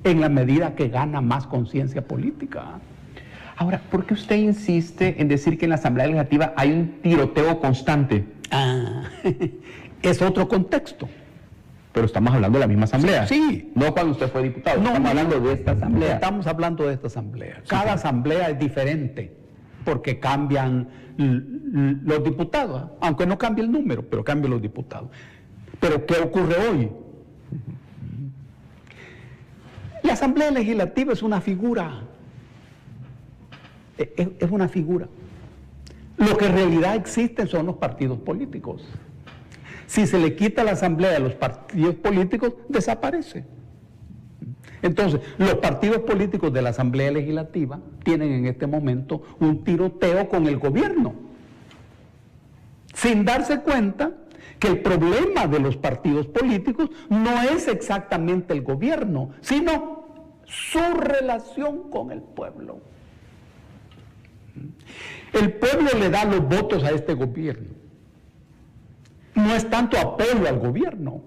en la medida que gana más conciencia política. Ahora, ¿por qué usted insiste en decir que en la Asamblea Legislativa hay un tiroteo constante? Es otro contexto. Pero estamos hablando de la misma asamblea. Sí. No cuando usted fue diputado. No, estamos hablando de esta asamblea. Estamos hablando de esta asamblea. Sí, Cada sí. asamblea es diferente porque cambian los diputados, aunque no cambie el número, pero cambian los diputados. Pero ¿qué ocurre hoy? La Asamblea Legislativa es una figura. Es una figura. Lo que en realidad existen son los partidos políticos. Si se le quita la asamblea a los partidos políticos, desaparece. Entonces, los partidos políticos de la Asamblea Legislativa tienen en este momento un tiroteo con el gobierno, sin darse cuenta que el problema de los partidos políticos no es exactamente el gobierno, sino su relación con el pueblo. El pueblo le da los votos a este gobierno. No es tanto apoyo al gobierno,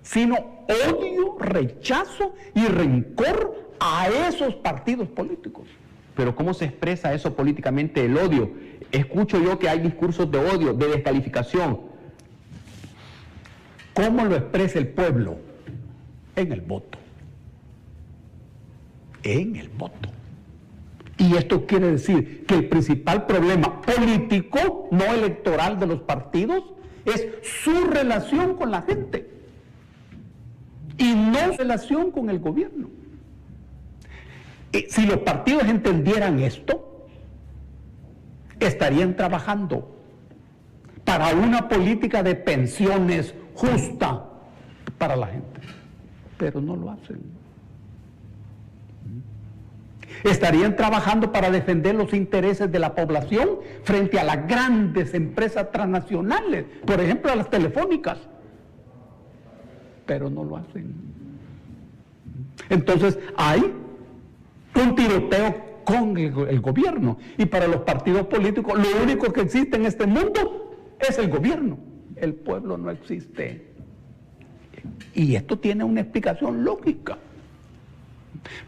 sino odio, rechazo y rencor a esos partidos políticos. Pero ¿cómo se expresa eso políticamente, el odio? Escucho yo que hay discursos de odio, de descalificación. ¿Cómo lo expresa el pueblo? En el voto. En el voto. Y esto quiere decir que el principal problema político, no electoral de los partidos, es su relación con la gente y no su relación con el gobierno. Si los partidos entendieran esto, estarían trabajando para una política de pensiones justa para la gente, pero no lo hacen. Estarían trabajando para defender los intereses de la población frente a las grandes empresas transnacionales, por ejemplo a las telefónicas, pero no lo hacen. Entonces hay un tiroteo con el gobierno, y para los partidos políticos lo único que existe en este mundo es el gobierno, el pueblo no existe. Y esto tiene una explicación lógica.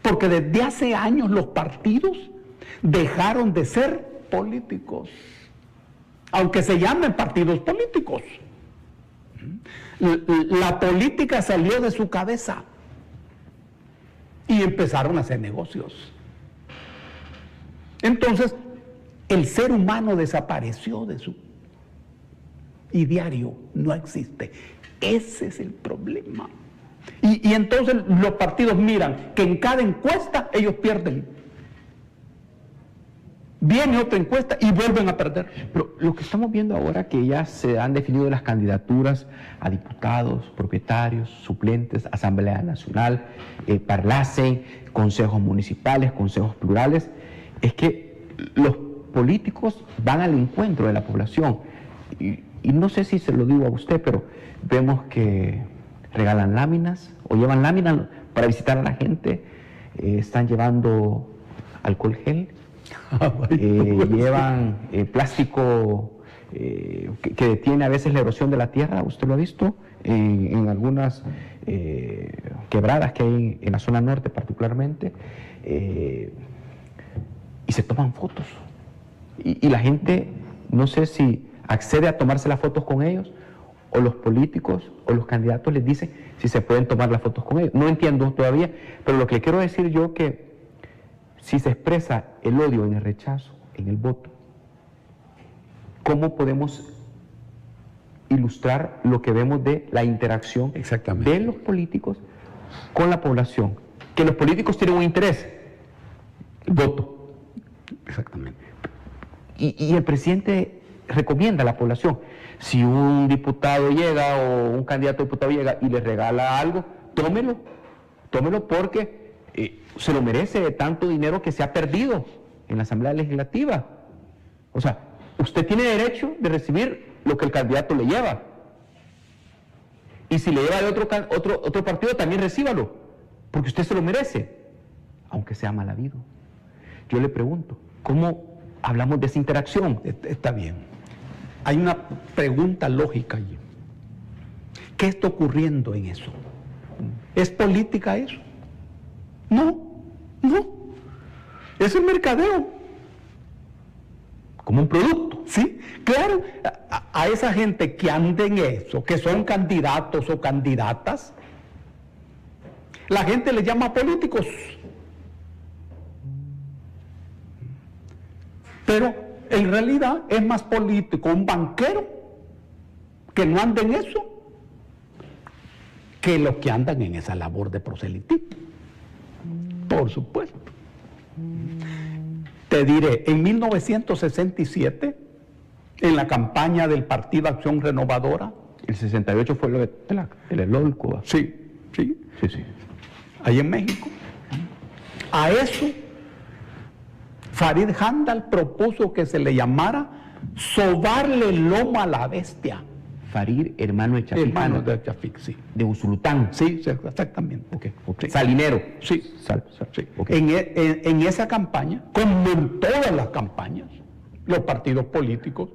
Porque desde hace años los partidos dejaron de ser políticos, aunque se llamen partidos políticos. La política salió de su cabeza y empezaron a hacer negocios. Entonces, el ser humano desapareció de su ideario, no existe. Ese es el problema. Y entonces los partidos miran que en cada encuesta ellos pierden. Viene otra encuesta y vuelven a perder. Pero lo que estamos viendo ahora, que ya se han definido las candidaturas a diputados, propietarios, suplentes, Asamblea Nacional, Parlacen, consejos municipales, consejos plurales, es que los políticos van al encuentro de la población. Y no sé si se lo digo a usted, pero vemos que regalan láminas o llevan láminas para visitar a la gente, están llevando alcohol gel, llevan plástico que detiene a veces la erosión de la tierra, usted lo ha visto en algunas quebradas que hay en la zona norte particularmente, y se toman fotos, y la gente no sé si accede a tomarse las fotos con ellos, o los políticos o los candidatos les dicen si se pueden tomar las fotos con ellos. No entiendo todavía, pero lo que le quiero decir yo que si se expresa el odio en el rechazo, en el voto, ¿cómo podemos ilustrar lo que vemos de la interacción de los políticos con la población? Que los políticos tienen un interés, el voto. Exactamente. Y el presidente recomienda a la población, si un diputado llega o un candidato a diputado llega y le regala algo, tómelo porque se lo merece de tanto dinero que se ha perdido en la Asamblea Legislativa. O sea, usted tiene derecho de recibir lo que el candidato le lleva. Y si le lleva de otro partido, también recíbalo, porque usted se lo merece, aunque sea mal habido. Yo le pregunto, ¿cómo hablamos de esa interacción? Está bien. Hay una pregunta lógica allí. ¿Qué está ocurriendo en eso? ¿Es política eso? No. Es el mercadeo. Como un producto. Sí, claro, a esa gente que anda en eso, que son candidatos o candidatas, la gente les llama políticos. Pero en realidad es más político un banquero que no anda en eso que los que andan en esa labor de proselitismo. Por supuesto. Te diré, en 1967, en la campaña del Partido Acción Renovadora. El 68 fue lo de Cuba. Sí. Ahí en México. A eso, Farid Handal propuso que se le llamara sobarle el lomo a la bestia. Farid, hermano de Chafik. Hermano de Chafik, sí. De Usulután. Sí, exactamente. Okay. Sí. Salinero. Sí. Sí. Okay. En esa campaña, como en todas las campañas, los partidos políticos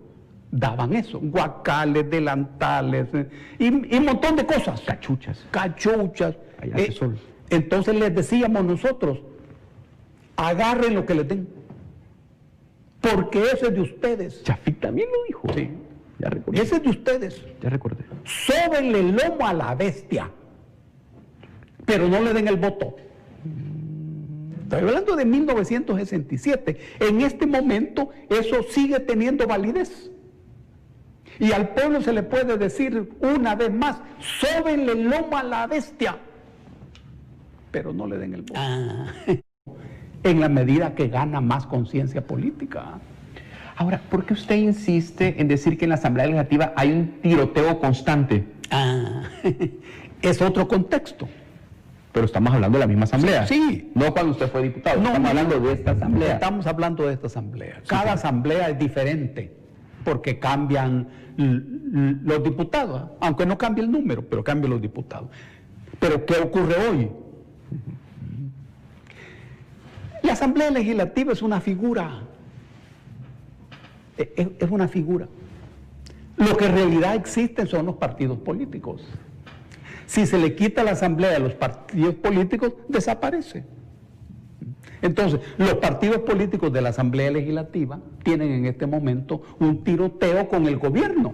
daban eso, guacales, delantales y un montón de cosas. Cachuchas. Allá hace sol. Entonces les decíamos nosotros, agarren lo que les den, porque ese es de ustedes. Chafik también lo dijo. Sí. Ya recordé. Ese es de ustedes. Ya recordé. Sóbenle el lomo a la bestia, pero no le den el voto. Estoy hablando de 1967. En este momento eso sigue teniendo validez. Y al pueblo se le puede decir una vez más, sóbenle el lomo a la bestia, pero no le den el voto. En la medida que gana más conciencia política. Ahora, ¿por qué usted insiste en decir que en la Asamblea Legislativa hay un tiroteo constante? Es otro contexto. Pero estamos hablando de la misma asamblea. Sí. No cuando usted fue diputado. No, estamos hablando de esta asamblea. Estamos hablando de esta asamblea. Cada asamblea es diferente porque cambian los diputados, aunque no cambie el número, pero cambian los diputados. Pero ¿qué ocurre hoy? La Asamblea Legislativa es una figura. Es una figura. Lo que en realidad existen son los partidos políticos. Si se le quita la asamblea a los partidos políticos, desaparece. Entonces, los partidos políticos de la Asamblea Legislativa tienen en este momento un tiroteo con el gobierno,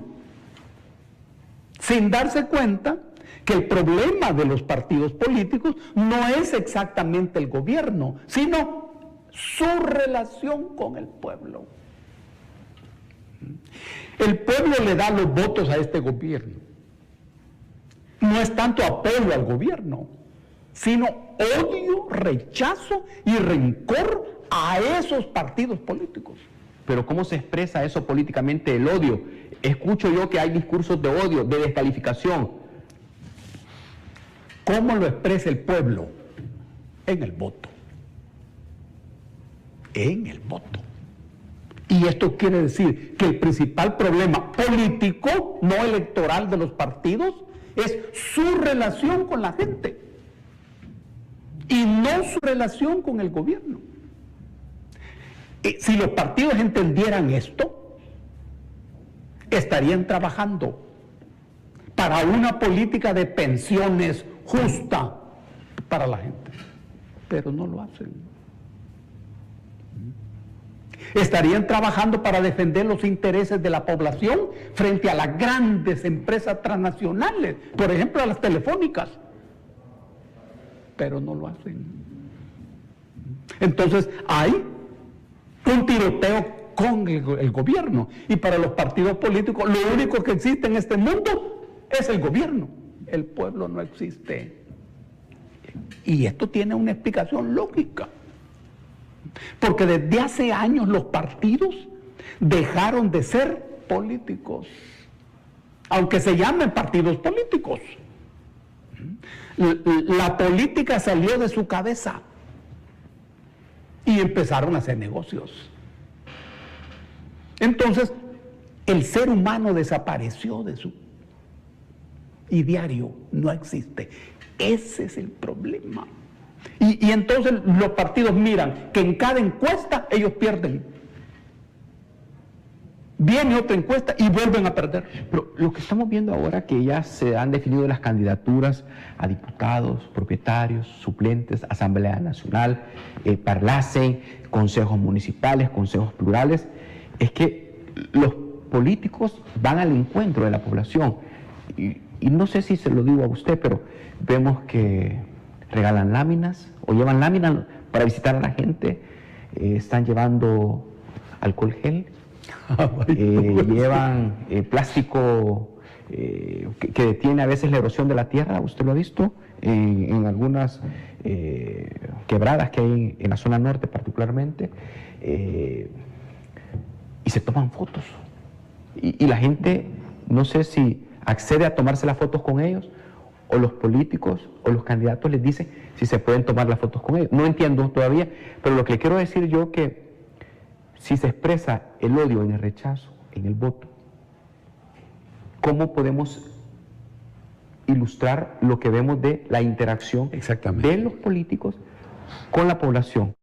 sin darse cuenta que el problema de los partidos políticos no es exactamente el gobierno, sino su relación con el pueblo. El pueblo le da los votos a este gobierno. No es tanto apoyo al gobierno, sino odio, rechazo y rencor a esos partidos políticos. Pero ¿cómo se expresa eso políticamente, el odio? Escucho yo que hay discursos de odio, de descalificación. ¿Cómo lo expresa el pueblo? En el voto. En el voto. Y esto quiere decir que el principal problema político, no electoral de los partidos, es su relación con la gente y no su relación con el gobierno. Si los partidos entendieran esto, estarían trabajando para una política de pensiones justa para la gente, pero no lo hacen. Estarían trabajando para defender los intereses de la población frente a las grandes empresas transnacionales, por ejemplo a las telefónicas, pero no lo hacen. Entonces hay un tiroteo con el gobierno, y para los partidos políticos lo único que existe en este mundo es el gobierno. El pueblo no existe, y esto tiene una explicación lógica. Porque desde hace años los partidos dejaron de ser políticos, aunque se llamen partidos políticos. La política salió de su cabeza y empezaron a hacer negocios. Entonces, el ser humano desapareció de su ideario, no existe. Ese es el problema. Y entonces los partidos miran que en cada encuesta ellos pierden. viene otra encuesta y vuelven a perder. Pero lo que estamos viendo ahora, que ya se han definido las candidaturas a diputados, propietarios, suplentes, Asamblea Nacional, Parlacen, consejos municipales, consejos plurales, es que los políticos van al encuentro de la población. Y no sé si se lo digo a usted, pero vemos que regalan láminas o llevan láminas para visitar a la gente, están llevando alcohol gel, llevan plástico que detiene a veces la erosión de la tierra. Usted lo ha visto en algunas quebradas que hay en la zona norte particularmente, y se toman fotos y la gente no sé si accede a tomarse las fotos con ellos, o los políticos o los candidatos les dicen si se pueden tomar las fotos con ellos. No entiendo todavía, pero lo que le quiero decir yo, que si se expresa el odio en el rechazo, en el voto, ¿cómo podemos ilustrar lo que vemos de la interacción de los políticos con la población?